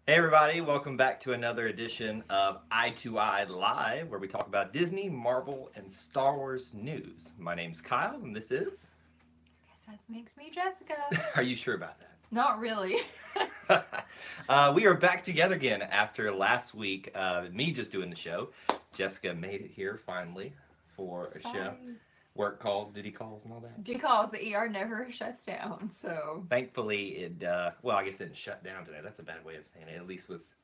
Hey everybody, welcome back to another edition of i2i Live, where we talk about Disney, Marvel, and Star Wars news. My name's Kyle, and this is... Guess that makes me Jessica. Are you sure about Not really. that? We are back together again after last week, me just doing the show. Jessica made it here finally for a show. Sorry. Work calls, duty calls, and all that. Because the ER never shuts down, so. Thankfully, well, I guess it didn't shut down today. That's a bad way of saying it. At least was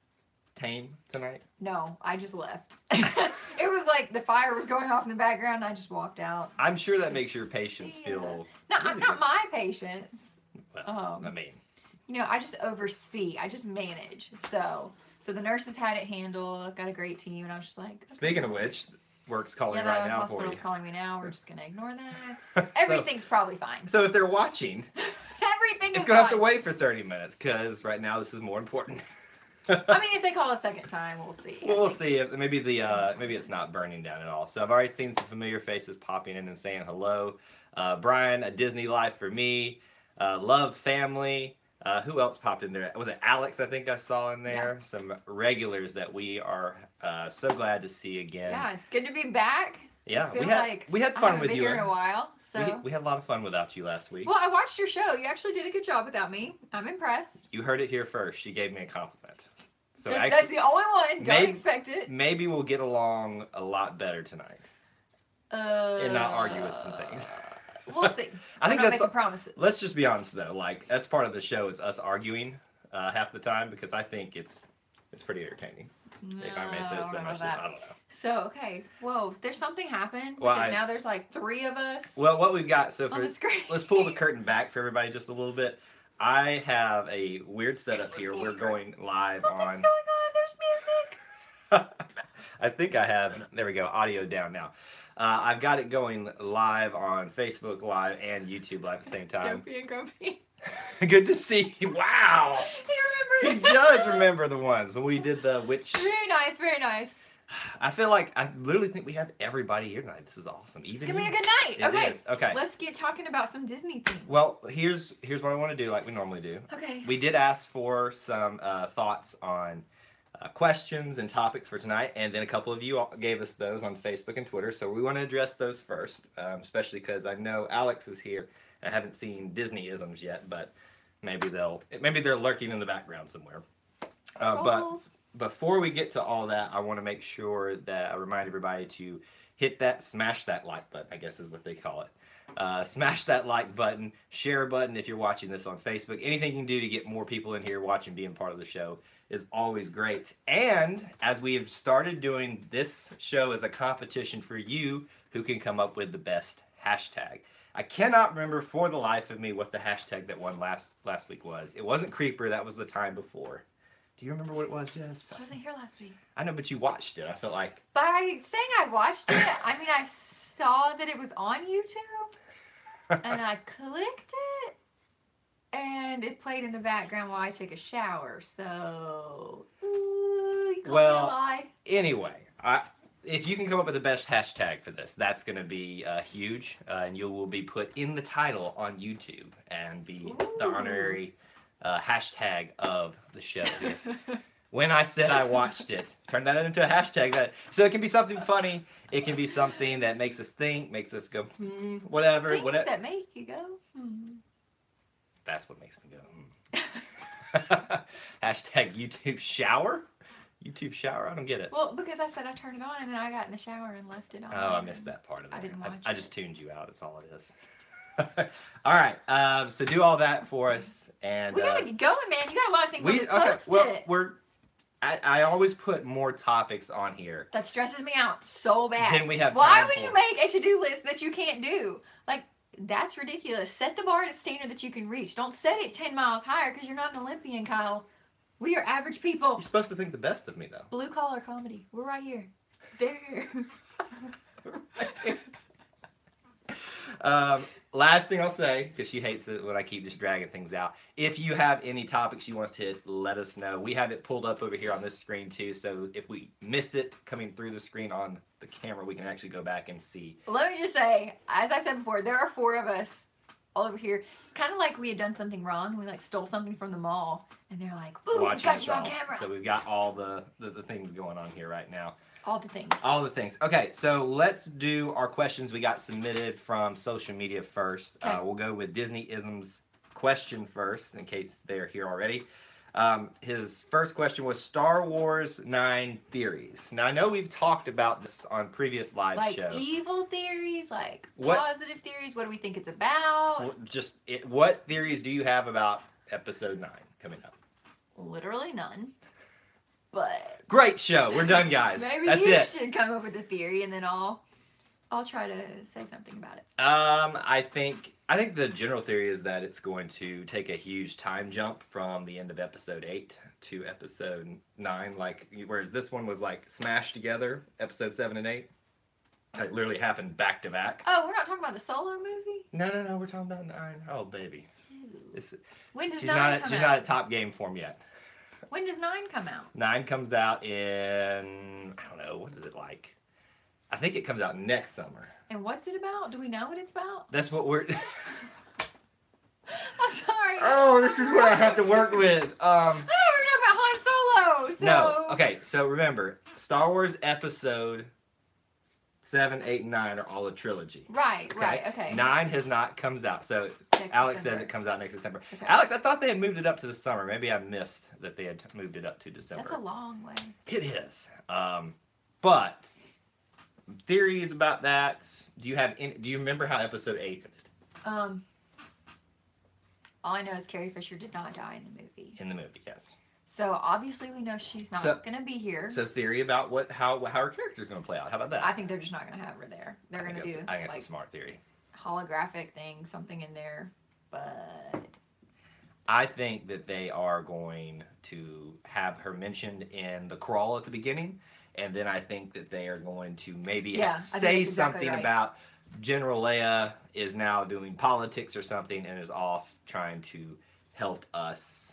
tame tonight. No, I just left. It was like the fire was going off in the background and I just walked out. I'm sure that makes your patients See ya. feel... Not, really not good. my patients. Well, I mean... I just oversee. I just manage. So the nurses had it handled. I've got a great team, and I was just like. Okay. Speaking of which, work's calling yeah, right the now for you. hospital's calling me now. We're just gonna ignore that. Everything's probably fine. So if they're watching, Everything it's is gonna have to fine. wait for 30 minutes because right now this is more important. I mean, if they call a second time, we'll see. Well, we'll see if maybe maybe it's not burning down at all. So I've already seen some familiar faces popping in and saying hello. Brian, a Disney life for me. Love family. Who else popped in there? Was it Alex? I think I saw in there. Yeah. Some regulars that we are so glad to see again. Yeah, it's good to be back. Yeah, I feel we had I fun haven't with been you. here in a while, so. We had a lot of fun without you last week. Well, I watched your show. You actually did a good job without me. I'm impressed. You heard it here first. She gave me a compliment. So That's the only one. Don't maybe- expect it. maybe we'll get along a lot better tonight and not argue with some things. We'll see. I think I'm not that's... making promises. Let's just be honest though. Like that's part of the show. It's us arguing half the time because I think it's pretty entertaining. If I may say I so don't know myself. that. I don't know. So, okay. Whoa, there's something happened Well, because now there's like 3 of us Well, what we've got so on for the screen. let's pull the curtain back for everybody just a little bit. I have a weird setup here. We're going live Something's on. going on. There's music. I think I have. There we go. Audio down now. I've got it going live on Facebook Live and YouTube Live at the same time. Grumpy and Grumpy. Good to see you. Wow. He He remembered. does remember the ones when we did the witch. Very nice, very nice. I feel like I literally think we have everybody here tonight. This is awesome. It's Even gonna be you. a good night. It Okay. is. Okay. Let's get talking about some Disney things. Well, here's what I want to do, like we normally do. Okay. We did ask for some thoughts on questions and topics for tonight, and then a couple of you gave us those on Facebook and Twitter. So we want to address those first, especially because I know Alex is here. I haven't seen Disney-isms yet, but maybe they're lurking in the background somewhere. But Trolls. before we get to all that, I want to make sure that I remind everybody to smash that like button, I guess is what they call it. Smash that like button, share button if you're watching this on Facebook. Anything you can do to get more people in here watching, being part of the show is always great. And as we have started doing this show as a competition for you who can come up with the best hashtag. I cannot remember for the life of me what the hashtag that won last week was. It wasn't Creeper, that was the time before. Do you remember what it was, Jess? I wasn't here last week. I know, but you watched it. I felt like... By saying I watched it, I mean I saw that it was on YouTube, and I clicked it, and it played in the background while I take a shower. So, you call me a lie. Anyway, if you can come up with the best hashtag for this, that's going to be huge, and you will be put in the title on YouTube and be the honorary hashtag of the show. When I said I watched it, turn that into a hashtag. So it can be something funny. It can be something that makes us think, makes us go, whatever. Things whatever. that make you go, That's what makes me go, Hashtag YouTube shower? YouTube shower? I don't get it. Well, because I said I turned it on, and then I got in the shower and left it on. Oh, I missed that part of it. I didn't watch I it. just tuned you out. That's all it is. All right. So do all that for us, and We gotta get going, man. You got a lot of things on this post-it. Well, I always put more topics on here. That stresses me out so bad. Then we have Why time would for- you make a to-do list that you can't do? Like, that's ridiculous. Set the bar at a standard that you can reach. Don't set it 10 miles higher because you're not an Olympian, Kyle. We are average people. You're supposed to think the best of me, though. Blue collar comedy. We're right here. There. Last thing I'll say, because she hates it when I keep just dragging things out. If you have any topics you want us to hit, let us know. We have it pulled up over here on this screen too, so if we miss it coming through the screen on the camera, we can actually go back and see. Let me just say, as I said before, there are 4 of us. all over here. It's kind of like we had done something wrong and we like stole something from the mall, and they're like, "Ooh, we Watching got us you on all. camera." So we've got all the things going on here right now. All the things. All the things. Okay, so let's do our questions we got submitted from social media first. Okay. We'll go with Disney-isms question first, in case they're here already. His first question was Star Wars 9 theories. Now, I know we've talked about this on previous live shows. Like evil theories, like What- positive theories. What do we think it's about? What theories do you have about Episode 9 coming up? Literally none. But Great show. We're done, guys. maybe That's you it. should come up with a theory, and then I'll try to say something about it. I think the general theory is that it's going to take a huge time jump from the end of Episode 8 to Episode 9. Like, whereas this one was like smashed together, Episode 7 and 8. It literally happened back to back. Oh, we're not talking about the Solo movie? No, we're talking about 9. Oh, baby. When does She's 9 not come she's out? not at top game form yet. When does 9 come out? 9 comes out in, I don't know, what is it like? I think it comes out next summer. And what's it about? Do we know what it's about? That's what we're... I'm sorry. Oh, this is what I have to work with. I thought we were talking about Han Solo. So... No. Okay, so remember, Star Wars Episode 7, 8, and 9 are all a trilogy. Right, okay. 9 has not comes out. So Next Alex December. says it comes out next December. Okay. Alex, I thought they had moved it up to the summer. Maybe I missed that they had moved it up to December. That's a long way. It is. But theories about that. Do you remember how Episode 8 ended? All I know is Carrie Fisher did not die in the movie. In the movie, yes. So obviously we know she's not going to be here. So theory about how her character's going to play out. How about that? I think they're just not going to have her there. They're going to do I think that's like a smart theory. holographic thing, something in there. But I think that they are going to have her mentioned in the crawl at the beginning, and then I think that they are going to maybe say that's exactly something right. about General Leia is now doing politics or something and is off trying to help us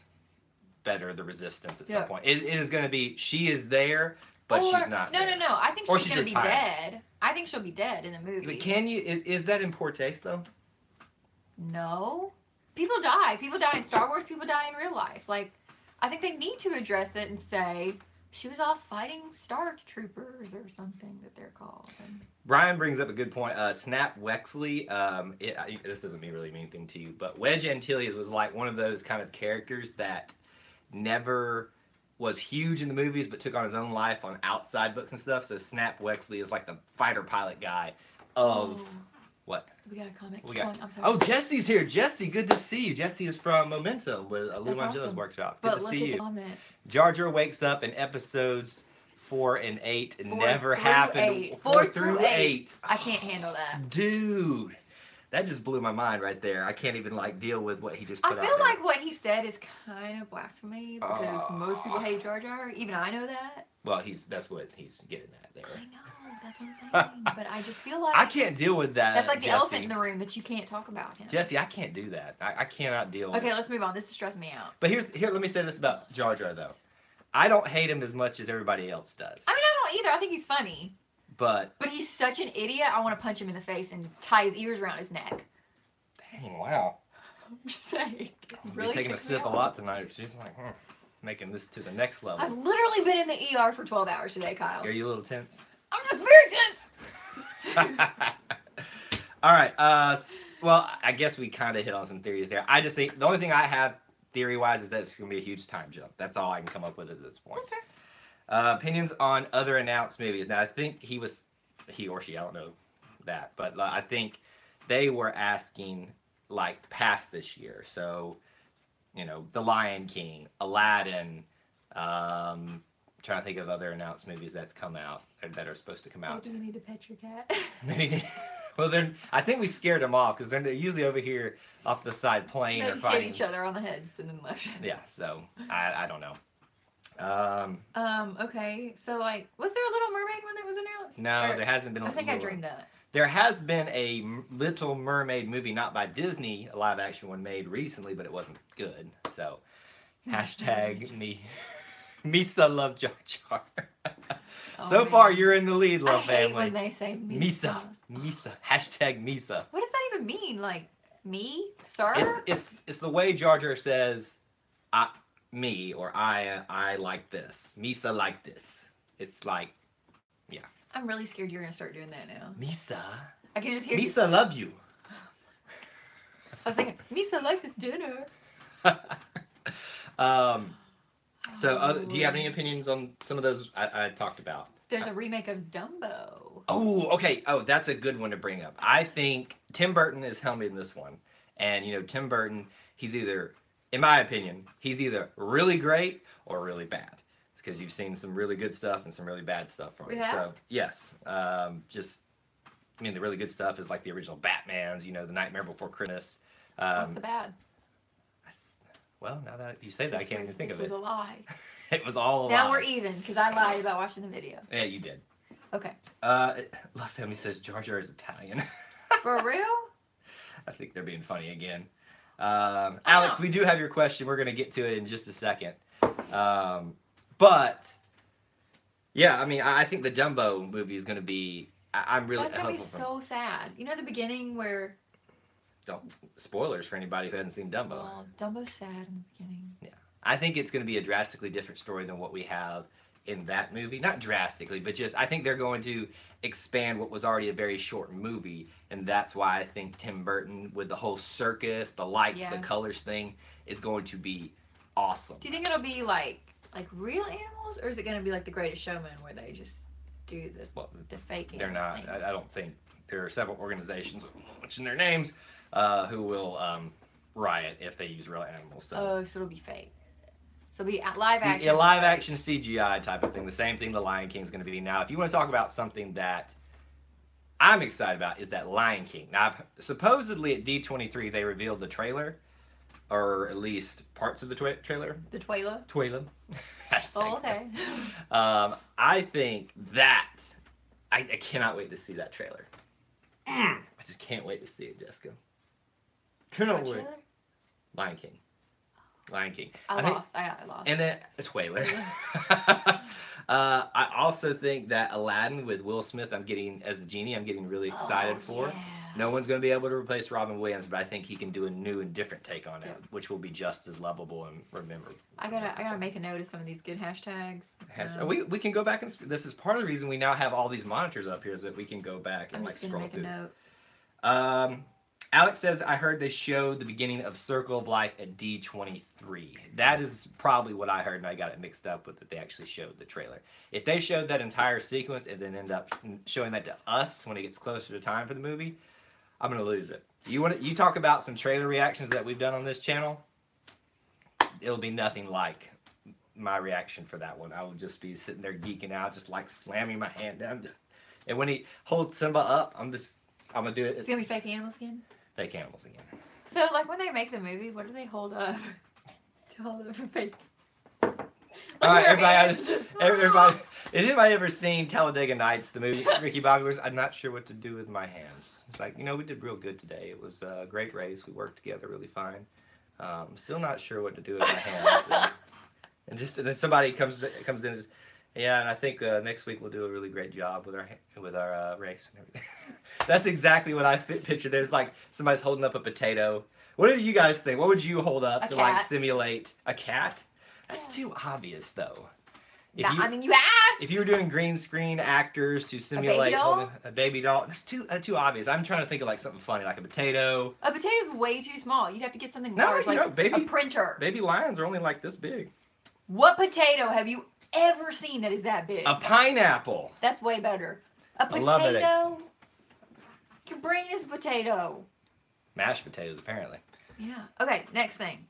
better the resistance at some point. It is going to be she is there, but she's not. No. I think Or she's she's going to be retired. dead. I think she'll be dead in the movie. But can you? Is that in poor taste though? No. People die. People die in Star Wars. People die in real life. Like, I think they need to address it and say she was off fighting Star Troopers or something that they're called. And Brian brings up a good point. Snap Wexley, this doesn't really mean anything to you, but Wedge Antilles was like one of those kind of characters that never was huge in the movies but took on his own life on outside books and stuff. So Snap Wexley is like the fighter pilot guy of... Oh. What? We got a comment. We Keep got- going. I'm sorry. Oh, Jesse's here. Jesse, good to see you. Jesse is from Momentum with Lou That's Mangiello's awesome. workshop. Good But to look see at you. the comment. Jar Jar wakes up in episodes 4 and 8. It Four never through happened. eight. 4 through 8. I can't handle that. Dude, that just blew my mind right there. I can't even like deal with what he just put I out feel there. like what he said is kind of blasphemy because most people hate Jar Jar. Even I know that. Well, that's what he's getting at there. I know. That's what I'm saying. But I just feel like I can't deal with that. that's like the Jesse. elephant in the room that you can't talk about him. Jesse, I can't do that. I cannot deal with Okay, it. let's move on. This is stressing me out. But here, let me say this about Jar Jar though. I don't hate him as much as everybody else does. I mean, I don't either. I think he's funny. But He's such an idiot. I want to punch him in the face and tie his ears around his neck. dang, wow. I'm just saying. We're Really taking a ticks me sip a off. lot tonight. She's like, making this to the next level. I've literally been in the ER for 12 hours today, Kyle. Are you a little tense? I'm just very tense. All right. Well, I guess we kind of hit on some theories there. I just think the only thing I have theory-wise is that it's going to be a huge time jump. That's all I can come up with at this point. That's fair. Opinions on other announced movies. Now, I think he or she, I don't know that, but I think they were asking like past this year. So, The Lion King, Aladdin. Trying to think of other announced movies that's come out that are supposed to come out. Do you need to pet your cat? Maybe. Well, I think we scared them off because they're usually over here off the side playing They or hit fighting. each other on the heads and then left. Yeah, so I don't know. Okay, so like, was there a Little Mermaid one that was announced? No, Or- there hasn't been. I think I dreamed that. There has been a Little Mermaid movie, not by Disney, a live action one made recently, but it wasn't good. So, hashtag me. Misa love Jar Jar. So man. far, you're in the lead, I love hate family. when they say Misa. Misa. Hashtag Misa. What does that even mean? Like, Me, sir? It's the way Jar Jar says, me, or I like this. Misa like this. It's like, yeah. I'm really scared you're gonna start doing that now. Misa. I can just hear Misa love you. I was thinking, Misa like this dinner. Do you have any opinions on some of those I talked about? There's a remake of Dumbo. Oh, okay. Oh, that's a good one to bring up. I think Tim Burton is helming this one. And, Tim Burton, he's either, in my opinion, he's either really great or really bad. It's because you've seen some really good stuff and some really bad stuff from him. Yeah. So, yes. The really good stuff is like the original Batmans, The Nightmare Before Christmas. What's the bad? Well, now that you say that, I can't even think of it. This was a lie. It was all a lie. Now we're even, because I lied about watching the video. Yeah, you did. Okay. Love Family says Jar Jar is Italian. For real? I think they're being funny again. Alex, we do have your question. We're going to get to it in just a second. But, yeah, I think the Dumbo movie is going to be... I'm really hopeful. That's going to be so sad. You know the beginning where... Don't spoilers for anybody who hasn't seen Dumbo. Well, Dumbo's sad in the beginning. Yeah. I think it's going to be a drastically different story than what we have in that movie. Not drastically, but just I think they're going to expand what was already a very short movie, and that's why I think Tim Burton, with the whole circus, the lights, the colors thing, is going to be awesome. Do you think it'll be like real animals, or is it going to be like The Greatest Showman, where they just do the fake animals? They're not. I don't think. There are several organizations, mention their names, who will riot if they use real animals. So it'll be fake. So it'll be live action. A live action CGI type of thing. The same thing the Lion King is going to be. Now, if you want to talk about something that I'm excited about, is that Lion King. Now, supposedly at D23 they revealed the trailer, or at least parts of the trailer. The trailer. Trailer. Oh, okay. I think that I cannot wait to see that trailer. I just can't wait to see it, Jessica. Cannot wait. Lion King. Lion King. I lost. And then it's Whaler. I also think that Aladdin with Will Smith, I'm getting as the genie. I'm getting really excited for. Yeah. No one's going to be able to replace Robin Williams, but I think he can do a new and different take on it, which will be just as lovable and rememberable. I gotta make a note of some of these good hashtags. We can go back and this is part of the reason we now have all these monitors up here, so that we can go back and I'm just scroll make through. A note. Alex says, I heard they showed the beginning of Circle of Life at D23. That is probably what I heard, and I got it mixed up with that they actually showed the trailer. If they showed that entire sequence and then end up showing that to us when it gets closer to time for the movie, I'm going to lose it. You talk about some trailer reactions that we've done on this channel, it'll be nothing like my reaction for that one. I will just be sitting there geeking out, just like slamming my hand down. And when he holds Simba up, I'm going to do it. It's going to be fake animals again? Fake animals again. So, like, when they make the movie, what do they hold up to hold up for fake? All right, everybody. Has anybody ever seen Talladega Nights, the movie? Ricky Bobby was, I'm not sure what to do with my hands. It's like, we did real good today. It was a great race. We worked together really fine. Still not sure what to do with my hands. And then somebody comes in and says, yeah, and I think next week we'll do a really great job with our race and everything. That's exactly what I pictured. There's like somebody's holding up a potato. What do you guys think? What would you hold up to like simulate a cat? That's too obvious, though. You asked. If you were doing green screen actors to simulate a baby doll, that's too obvious. I'm trying to think of like something funny, like a potato. A potato's way too small. You'd have to get something large, like a printer. Baby lions are only like this big. What potato have you ever seen that is that big? A pineapple. That's way better. A potato. I love it. Your brain is a potato. Mashed potatoes, apparently. Yeah. Okay, next thing.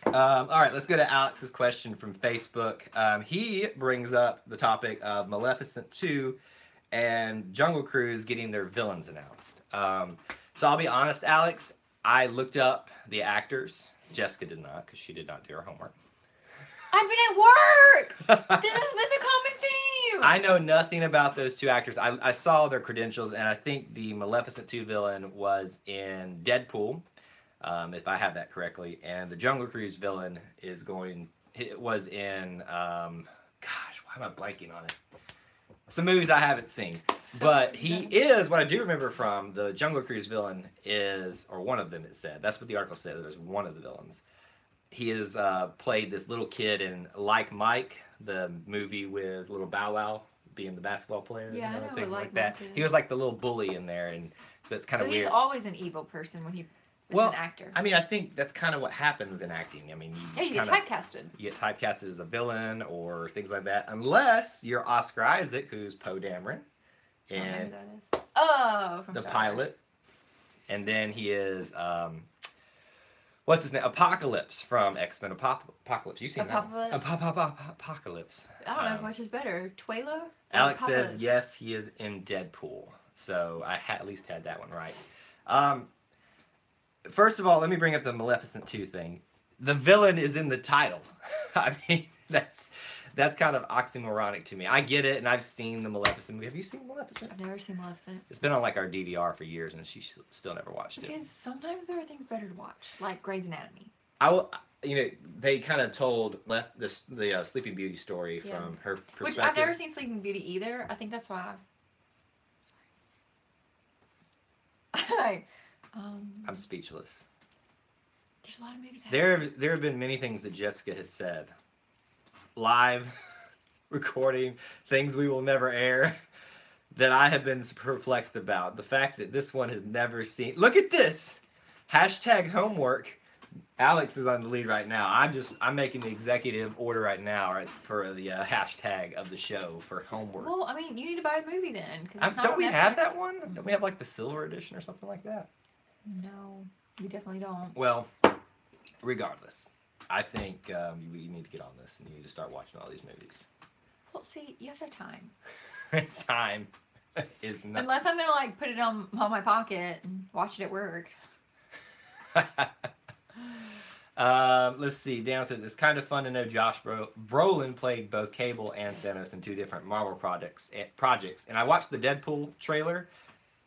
All right, let's go to Alex's question from Facebook. He brings up the topic of Maleficent 2 and Jungle Cruise getting their villains announced. So I'll be honest, Alex, I looked up the actors. Jessica did not, because she did not do her homework. I've been at work! This has been the common theme! I know nothing about those two actors. I saw their credentials, and I think the Maleficent 2 villain was in Deadpool. If I have that correctly, and the Jungle Cruise villain was in, gosh, why am I blanking on it? some movies I haven't seen. But he is, what I do remember from the Jungle Cruise villain is, or one of them it said, that's what the article said, there's one of the villains. He has played this little kid in Like Mike, the movie with little Bow Wow being the basketball player. Yeah, I know, thing like that. Mike is. He was like the little bully in there, and so it's kind of weird. So he's always an evil person when he is Well, an actor. I mean, I think that's kind of what happens in acting. I mean, Yeah, you get typecasted. You get typecasted as a villain or things like that, unless you're Oscar Isaac, who's Poe Dameron, I don't know who and that is. Oh, from the Star pilot. Wars. And then he is, what's his name? Apocalypse from X-Men Apocalypse. You seen Apocalypse? that? Apocalypse. I don't know which is better, Twalo? Alex Apocalypse? says yes, he is in Deadpool. So I at least had that one right. First of all, let me bring up the Maleficent 2 thing. The villain is in the title. I mean, that's kind of oxymoronic to me. I get it, and I've seen the Maleficent movie. Have you seen Maleficent? I've never seen Maleficent. It's been on like our DVR for years, and she still never watched it. Because sometimes there are things better to watch, like Grey's Anatomy. I will, they kind of told the Sleeping Beauty story from her perspective. Which I've never seen Sleeping Beauty either. I think that's why. I'm speechless. There's a lot of movies. There have been many things that Jessica has said, live, recording, things we will never air, that I have been perplexed about. The fact that this one has never seen. Look at this. Hashtag homework. Alex is on the lead right now. I'm making the executive order right now for the hashtag of the show for homework. Well, I mean, you need to buy the movie then. Don't we have that one? Don't we have like the silver edition or something like that? No, we definitely don't. Well, regardless, I think you need to get on this and you need to start watching all these movies. Well, see, you have to have time. Time is not. Unless I'm gonna like put it on my pocket and watch it at work. Let's see. Dan says it's kind of fun to know Josh Brolin played both Cable and Thanos in 2 different Marvel projects. And I watched the Deadpool trailer,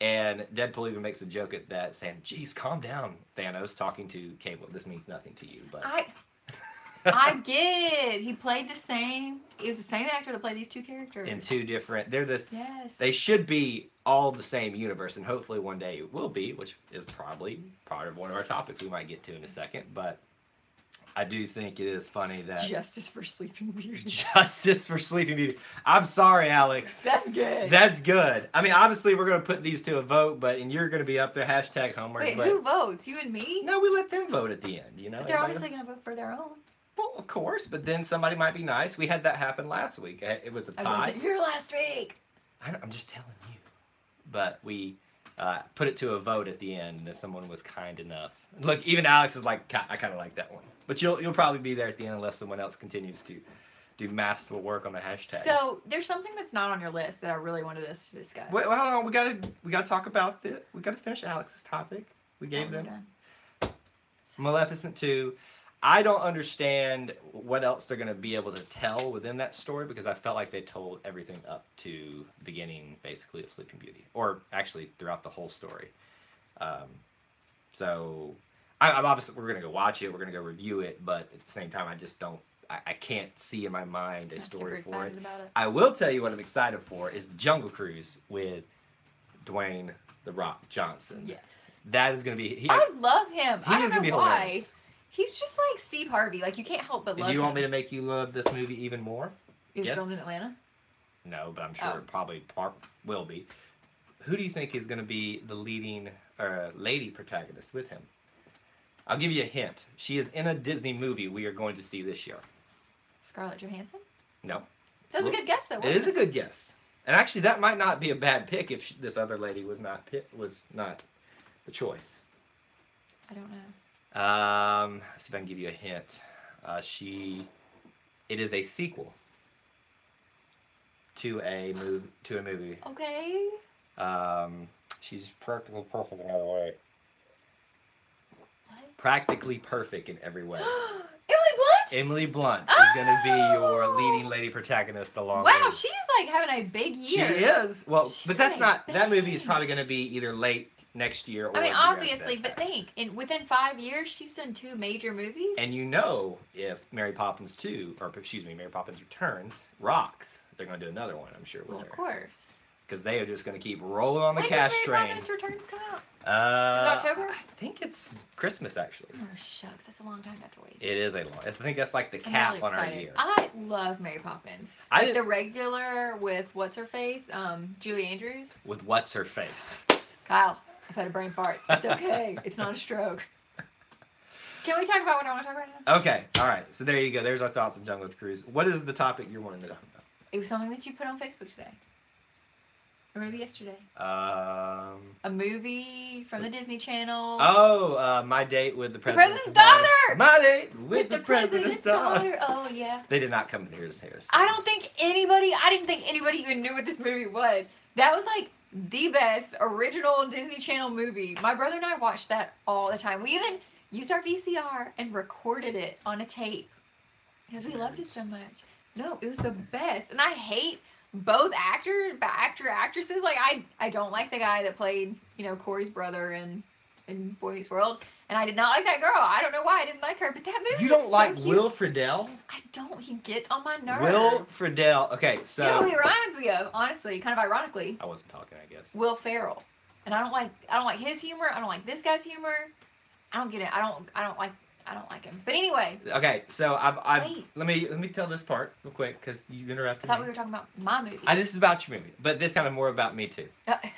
and Deadpool even makes a joke at that, saying, "Geez, calm down, Thanos." Talking to Cable. This means nothing to you, but I get it. He played the same. It was the same actor that played these 2 characters in 2 different. They're this. Yes. They should be all the same universe, and hopefully one day it will be, which is probably part of one of our topics we might get to in a second, but. I do think it is funny that... Justice for Sleeping Beauty. Justice for Sleeping Beauty. I'm sorry, Alex. That's good. That's good. I mean, obviously, we're going to put these to a vote, and you're going to be up there, hashtag homework. Wait, who votes? You and me? No, we let them vote at the end, But they're obviously going to vote for their own. Well, of course, but then somebody might be nice. We had that happen last week. It was a tie. Here last week. I'm just telling you. But we... put it to a vote at the end, and if someone was kind enough. Look, even Alex is like, I kind of like that one. But you'll probably be there at the end unless someone else continues to do masterful work on the hashtag. So there's something that's not on your list that I really wanted us to discuss. Wait, hold on. We gotta talk about this. We gotta finish Alex's topic. We gave them Maleficent 2. I don't understand what else they're gonna be able to tell within that story because I felt like they told everything up to the beginning, basically, of Sleeping Beauty, or actually throughout the whole story. So I'm obviously we're gonna go watch it, we're gonna go review it, but at the same time, I just don't. I can't see in my mind a story for it. I will tell you what I'm excited for is the Jungle Cruise with Dwayne "The Rock" Johnson. Yes, that is gonna be. I love him. I don't know why. Hilarious. He's just like Steve Harvey. Like, you can't help but love him. Do you want me to make you love this movie even more? Is it filmed in Atlanta? No, but I'm sure it probably will be. Who do you think is going to be the leading lady protagonist with him? I'll give you a hint. She is in a Disney movie we are going to see this year. Scarlett Johansson? No. That was a good guess, though. It is a good guess. And actually, that might not be a bad pick if this other lady was not the choice. I don't know. Let's see if I can give you a hint. It is a sequel to a movie. Okay. She's practically perfect in every way. What? Practically perfect in every way. Emily Blunt? Emily Blunt is going to be your leading lady protagonist along with... Wow, she is like having a big year. She is. Well, She's but that's not... That movie is big. probably going to be either late next year. Or I mean, the year after obviously, that. but within 5 years, she's done 2 major movies. And if Mary Poppins 2, or excuse me, Mary Poppins Returns rocks, they're going to do another one, I'm sure, with well, her. of course. Because they are just going to keep rolling on the When cash does train. Mary Poppins Returns come out? Is it October? I think it's Christmas, actually. Oh, shucks. That's a long time to have to wait. It is a long. I think that's like the I'm cap really on our excited. year. I love Mary Poppins. Like the regular with what's her face, Julie Andrews. With what's her face? Kyle, I've had a brain fart. It's okay. It's not a stroke. Can we talk about what I want to talk about now? Okay. All right. So there you go. There's our thoughts on Jungle Cruise. What is the topic you're wanting to talk about? It was something that you put on Facebook today. Or maybe yesterday. A movie from the Disney Channel. Oh, My Date with the President's Daughter! My Date with the President's Daughter. Oh, yeah. They did not come here to say us. I didn't think anybody even knew what this movie was. That was like the best original Disney Channel movie. My brother and I watched that all the time. We even used our VCR and recorded it on a tape because we loved it so much. No, it was the best. And I hate both actresses. Like, I don't like the guy that played, Corey's brother in Boy Meets World. And I did not like that girl. I don't know why I didn't like her, but that movie You don't is like so cute. Will Friedle? I don't. He gets on my nerves. Will Friedle. Okay, so. You know who he reminds me of, honestly, kind of ironically? I wasn't talking, I guess. Will Ferrell. And I don't like his humor. I don't like this guy's humor. I don't get it. I don't like him. But anyway. Okay, so Wait. let me tell this part real quick because you interrupted I thought me. we were talking about my movie. This is about your movie, but this kind of more about me too.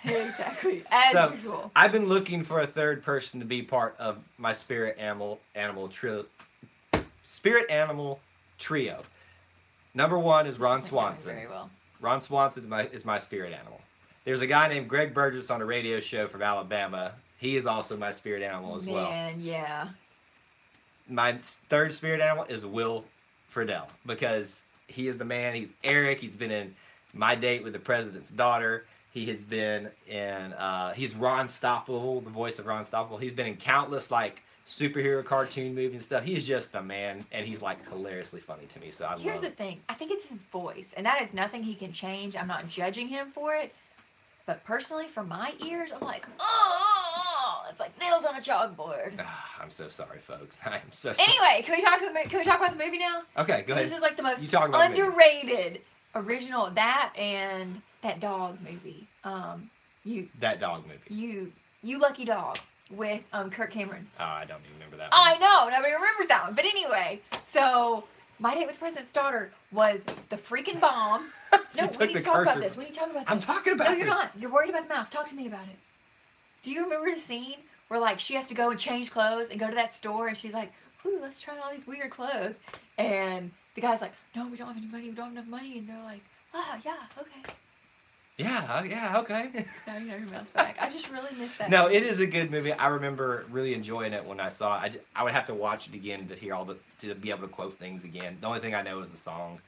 Exactly, as usual. I've been looking for a third person to be part of my spirit animal trio. Number one is Ron Swanson. Very well. Ron Swanson is my spirit animal. There's a guy named Greg Burgess on a radio show from Alabama. He is also my spirit animal as well. Man, yeah. My third spirit animal is Will Friedle because he is the man. He's Eric. He's been in My Date with the President's Daughter. He has been in, he's Ron Stoppable, the voice of Ron Stoppable. He's been in countless, like, superhero cartoon movies and stuff. He's just the man, and he's, like, hilariously funny to me, so I love Here's the thing. I think it's his voice, and that is nothing he can change. I'm not judging him for it. But personally, for my ears, I'm like, oh, it's like nails on a chalkboard. I'm so sorry, folks. I'm so sorry. Anyway, can we talk about the movie now? Okay, go ahead. This is like the most underrated original, that and that dog movie. That dog movie. You Lucky Dog with Kirk Cameron. Oh, I don't even remember that one. I know, nobody remembers that one. But anyway, so My Date with the President's Daughter was the freaking bomb. No, we need to talk about this. I'm talking about this. No, you're not. You're worried about the mouse. Talk to me about it. Do you remember the scene where, like, she has to go and change clothes and go to that store and she's like, ooh, let's try on all these weird clothes. And the guy's like, no, we don't have any money. We don't have enough money. And they're like, yeah, okay. Yeah, okay. Now you know your mouse back. I just really missed that. No, it is a good movie. I remember really enjoying it when I saw it. I would have to watch it again to hear to be able to quote things again. The only thing I know is the song.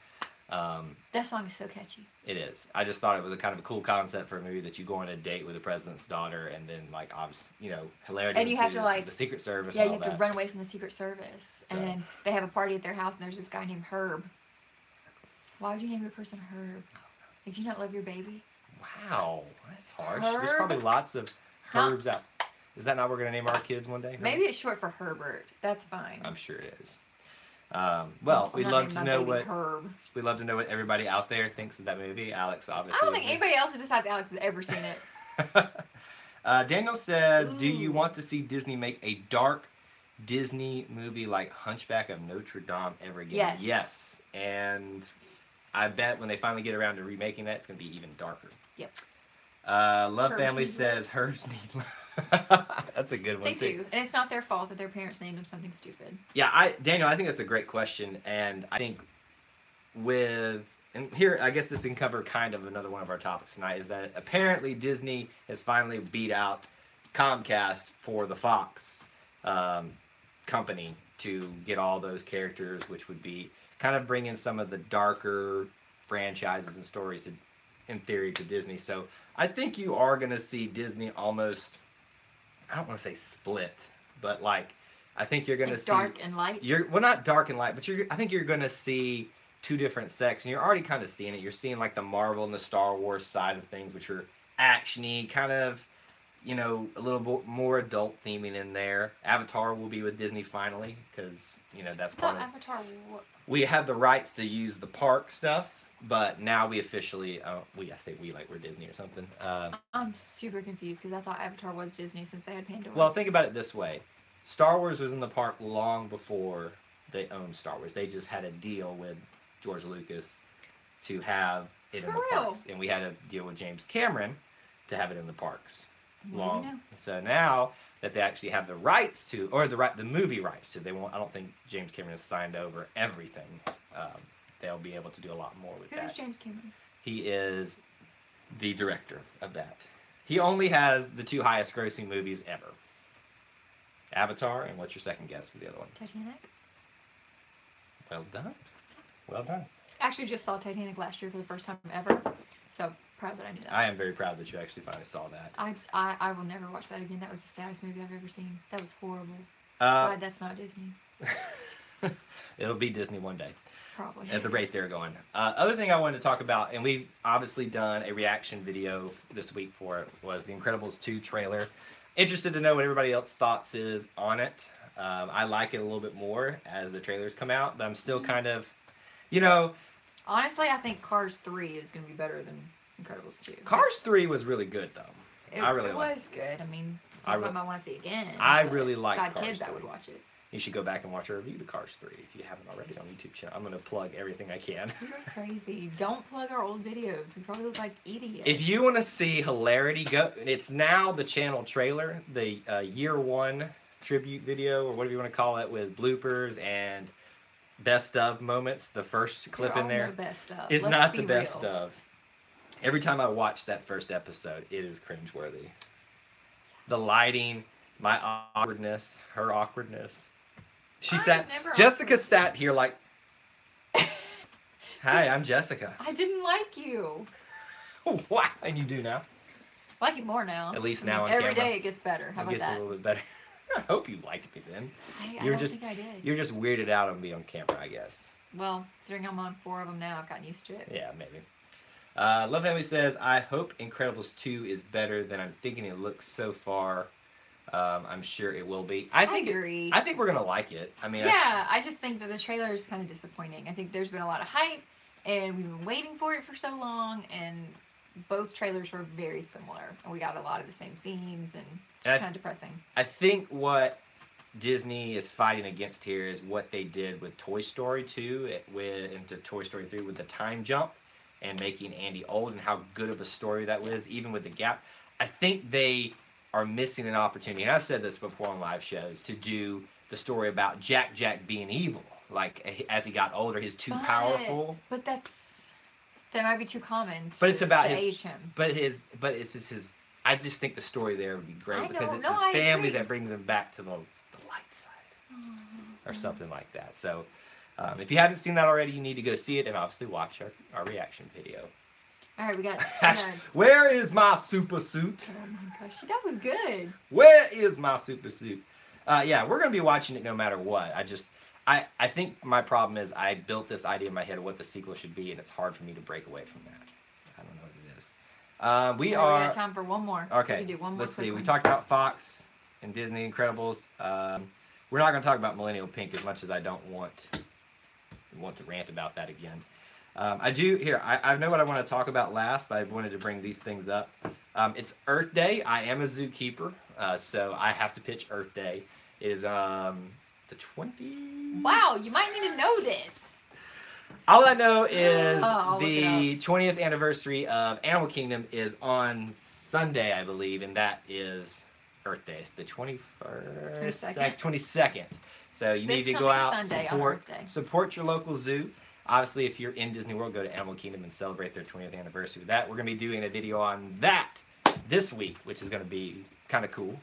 That song is so catchy. It is. I just thought it was a kind of a cool concept for a movie that you go on a date with the president's daughter, and then, like, obviously, hilarity. And you have to, like, the Secret Service. Yeah, and you all have that. to run away from the Secret Service, and then they have a party at their house, and there's this guy named Herb. Why would you name your person Herb? Did you not love your baby? Wow, that's harsh. Herb? There's probably lots of Herbs out. Is that not what we're gonna name our kids one day? Herb? Maybe it's short for Herbert. That's fine. I'm sure it is. Well, we'd love to know what Herb. we'd love to know what everybody out there thinks of that movie. Alex, obviously. I don't think anybody else besides Alex has ever seen it. Daniel says, Ooh. "Do you want to see Disney make a dark Disney movie like Hunchback of Notre Dame ever again?" Yes. Yes. And I bet when they finally get around to remaking that, it's going to be even darker. Yep. Love Herbs Family Need says, "Herbs need love." That's a good one, They do. And it's not their fault that their parents named them something stupid. Yeah, Daniel, I think that's a great question. And I think and here, I guess this can cover kind of another one of our topics tonight, is that apparently Disney has finally beat out Comcast for the Fox company to get all those characters, which would be kind of bringing some of the darker franchises and stories in theory to Disney. So I think you are going to see Disney almost, I don't want to say split, but like I think you're going to see dark and light. Well, not dark and light, but I think you're going to see two different sects, and you're already kind of seeing it. You're seeing like the Marvel and the Star Wars side of things, which are actiony, kind of you know, a little bit more adult theming in there. Avatar will be with Disney finally because, you know, that's I part thought of. Avatar. We have the rights to use the park stuff, but now we officially, I say we like we're Disney or something. I'm super confused because I thought Avatar was Disney since they had Pandora. Well, think about it this way: Star Wars was in the park long before they owned Star Wars. They just had a deal with George Lucas to have it in For the real? parks, and we had a deal with James Cameron to have it in the parks. Well, you know. So now that they actually have the rights to, or the movie rights to, they won't. I don't think James Cameron has signed over everything. They'll be able to do a lot more with that. Who's James Cameron? He is the director of that. He only has the 2 highest grossing movies ever. Avatar, and what's your second guess for the other one? Titanic. Well done. Well done. Actually, just saw Titanic last year for the first time ever. So proud that I knew that. I am very proud that you actually finally saw that. I will never watch that again. That was the saddest movie I've ever seen. That was horrible. Glad that's not Disney. It'll be Disney one day. Probably. At the rate they're going. Other thing I wanted to talk about, and we've obviously done a reaction video this week for it, was the Incredibles 2 trailer. Interested to know what everybody else's thoughts is on it. I like it a little bit more as the trailers come out, but I'm still kind of, you know. Honestly, I think Cars 3 is going to be better than Incredibles 2. Cars 3 was really good, though. It was good. I mean, it's not something I want to see again. I really like Cars Cars 3. If I had kids, 3. I would watch it. You should go back and watch our review of Cars 3 if you haven't already on YouTube channel. I'm going to plug everything I can. You're crazy. Don't plug our old videos. We probably look like idiots. If you want to see hilarity, go. It's now the channel trailer, the year 1 tribute video, or whatever you want to call it, with bloopers and best of moments. The first clip in there is not the best of. Every time I watch that first episode, it is cringeworthy. The lighting, my awkwardness, her awkwardness. Jessica sat here like, hi, I'm Jessica. I didn't like you. Wow, and you do now? I like you more now. At least now on every camera. day it gets better. How about that? It gets a little bit better. I hope you liked me then. I don't think I did. You're just weirded out on me on camera, I guess. Well, considering I'm on 4 of them now, I've gotten used to it. Yeah, maybe. Love Family says, I hope Incredibles 2 is better than I'm thinking it looks so far. I'm sure it will be. I agree. I think we're going to like it. I mean, yeah, I just think that the trailer is kind of disappointing. I think there's been a lot of hype, and we've been waiting for it for so long, and both trailers were very similar. And we got a lot of the same scenes, and it's kind of depressing. I think what Disney is fighting against here is what they did with Toy Story 2 into Toy Story 3 with the time jump and making Andy old, and how good of a story that was, even with the gap. I think they are missing an opportunity, and I've said this before on live shows, to do the story about Jack being evil. Like, as he got older, he's too powerful. But that might be too common but it's about to age him. But it's his. I just think the story there would be great because it's his I family agree. that brings him back to the light side, or something like that. So, if you haven't seen that already, you need to go see it and obviously watch our reaction video. All right, we got. Where is my super suit? Oh my gosh, that was good. Where is my super suit? Yeah, we're gonna be watching it no matter what. I think my problem is I built this idea in my head of what the sequel should be, and it's hard for me to break away from that. I don't know what it is. We got time for one more. Okay. We can do one more. Let's see. One. We talked about Fox and Disney Incredibles. We're not gonna talk about Millennial Pink as much as I don't want to rant about that again. I do here. I know what I want to talk about last, but I wanted to bring these things up. It's Earth Day. I am a zookeeper, so I have to pitch Earth Day. It is the 20th. Wow, you might need to know this. All I know is the 20th anniversary of Animal Kingdom is on Sunday, I believe, and that is Earth Day. It's the 22nd. So you need to go out, support your local zoo. Obviously, if you're in Disney World, go to Animal Kingdom and celebrate their 20th anniversary with that. We're going to be doing a video on that this week, which is going to be kind of cool.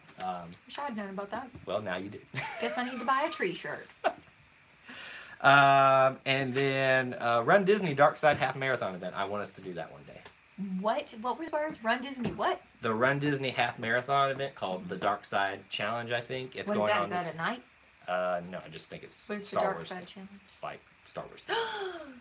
Wish I had known about that. Well, now you do. Guess I need to buy a tree shirt. And then Run Disney Dark Side Half Marathon event. I want us to do that one day. What? What were the words? Run Disney what? The Run Disney Half Marathon event called the Dark Side Challenge, I think. It's going on. Is that at night? No, I just think it's What's Star the Dark Wars Side thing. Challenge? It's like Star Wars.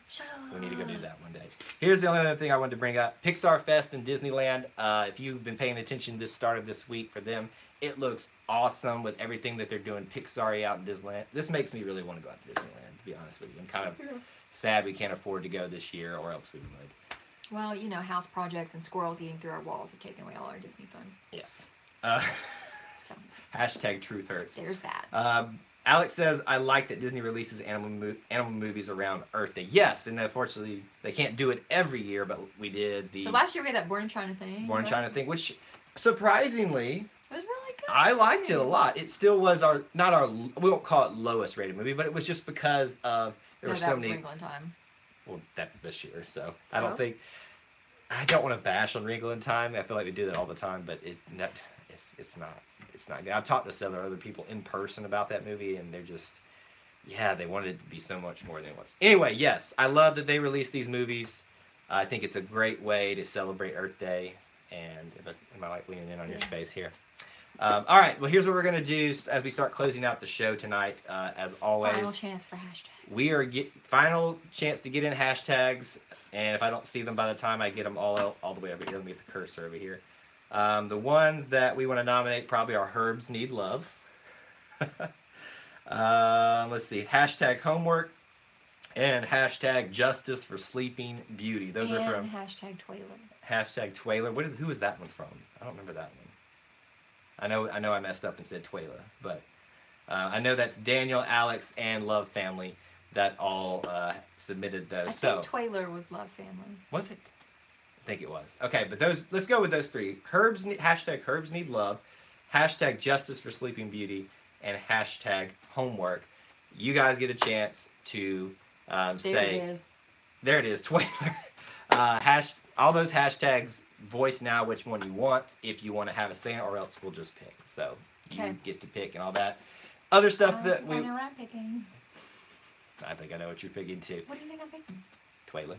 Shut up. We need to go do that one day. Here's the only other thing I wanted to bring up. Pixar Fest in Disneyland. If you've been paying attention this start of this week for them, it looks awesome with everything that they're doing Pixar out in Disneyland. This makes me really want to go out to Disneyland, to be honest with you. I'm kind of sad we can't afford to go this year, or else we would. Well, you know, house projects and squirrels eating through our walls have taken away all our Disney funds. Yes. So, Hashtag truth hurts. there's that. Alex says, I like that Disney releases animal movies around Earth Day. Yes, and unfortunately, they can't do it every year, but we did the So last year we had that Born in China thing. Born in China thing, which surprisingly, It was really good. I liked it a lot. It still was not our, we won't call it lowest rated movie, but it was just because of, there were so many. Wrinkle in Time. Well, that's this year, so I don't think, I don't want to bash on Wrinkle in Time. I feel like we do that all the time, but it's not good. I've talked to several other people in person about that movie, and they're just, yeah, they wanted it to be so much more than it was. Anyway, yes, I love that they release these movies. I think it's a great way to celebrate Earth Day, and am I like leaning in on your space here? All right, well, here's what we're going to do as we start closing out the show tonight. As always, Final chance for hashtags. we are final chance to get in hashtags, and if I don't see them by the time I get them all the way over here, let me get the cursor over here. The ones that we want to nominate probably are Herbs Need Love. Let's see, hashtag homework and hashtag justice for sleeping beauty. Those are from hashtag Twaler. Hashtag Twaler. Who was that one from? I don't remember that one. I know I messed up and said Twaler, but I know that's Daniel, Alex, and Love Family that all submitted those. I think Twaler was Love Family. Was it? I think it was. Okay, but those, let's go with those three. Hashtag Herbs Need Love, hashtag Justice for Sleeping Beauty, and hashtag Homework. You guys get a chance to say, there it is, Twaler. All those hashtags, voice now which one you want, if you want to have a say, or else we'll just pick. So you get to pick and all that. Other stuff that we... I know what I'm picking. I think I know what you're picking too. What do you think I'm picking? Twaler.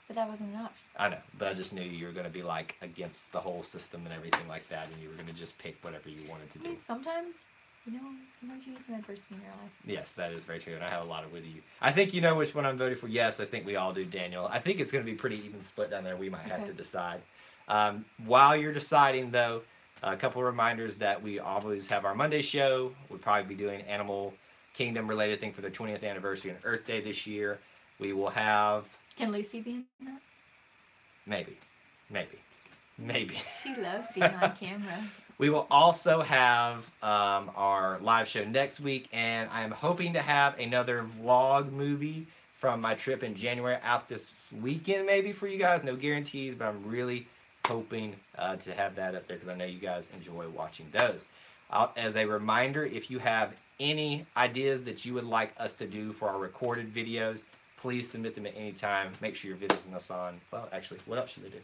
But that wasn't an option. I know, but I just knew you were going to be like against the whole system and everything like that, and you were going to just pick whatever you wanted to do. I mean, sometimes you need some adversity in your life. Yes, that is very true, and I have a lot of with you. I think you know which one I'm voting for. Yes, I think we all do, Daniel. I think it's going to be pretty even split down there. We might have to decide. While you're deciding, though, a couple of reminders that we always have our Monday show. We'll probably be doing Animal Kingdom related thing for their 20th anniversary and Earth Day this year. We will have... Can Lucy be in that? Maybe. She loves being on camera. We will also have our live show next week, and I'm hoping to have another vlog movie from my trip in January out this weekend maybe for you guys. No guarantees, but I'm really hoping to have that up there because I know you guys enjoy watching those. As a reminder, if you have any ideas that you would like us to do for our recorded videos, please submit them at any time. Make sure you're visiting us on, well, actually, what else should they do?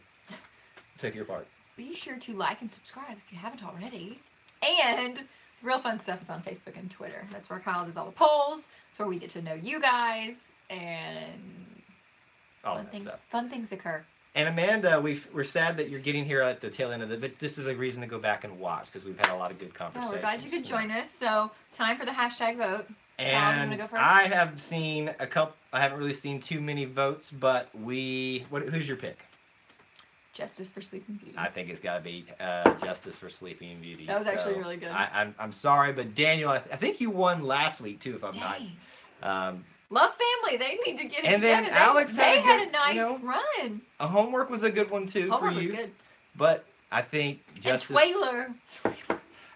Take your part. Be sure to like and subscribe if you haven't already. And real fun stuff is on Facebook and Twitter. That's where Kyle does all the polls. That's where we get to know you guys. And all that stuff. Fun things occur. And Amanda, we're sad that you're getting here at the tail end of it, but this is a reason to go back and watch because we've had a lot of good conversations. Oh, we're glad you could join us. So, time for the hashtag vote. And I have seen a couple. I haven't really seen too many votes, but who's your pick? Justice for Sleeping Beauty. I think it's got to be Justice for Sleeping Beauty. That was actually really good. I'm sorry, but Daniel, I think you won last week too, if I'm not. Love Family, they need to get it and together. Then Alex had a nice run. A Homework was a good one too for you. Was good. But I think Justice. And Twaler.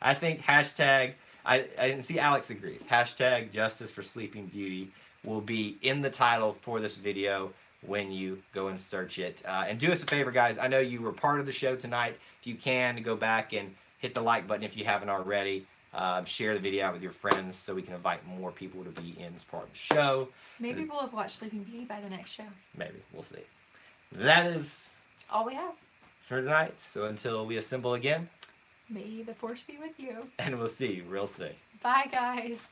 I think hashtag. I didn't see Alex agrees. Hashtag Justice for Sleeping Beauty will be in the title for this video when you go and search it. And do us a favor, guys. I know you were part of the show tonight. If you can, go back and hit the like button if you haven't already. Share the video out with your friends so we can invite more people to be in as part of the show. Maybe we'll have watched Sleeping Beauty by the next show. Maybe. We'll see. That is all we have for tonight. So until we assemble again, may the force be with you. And we'll see you real soon. Bye, guys.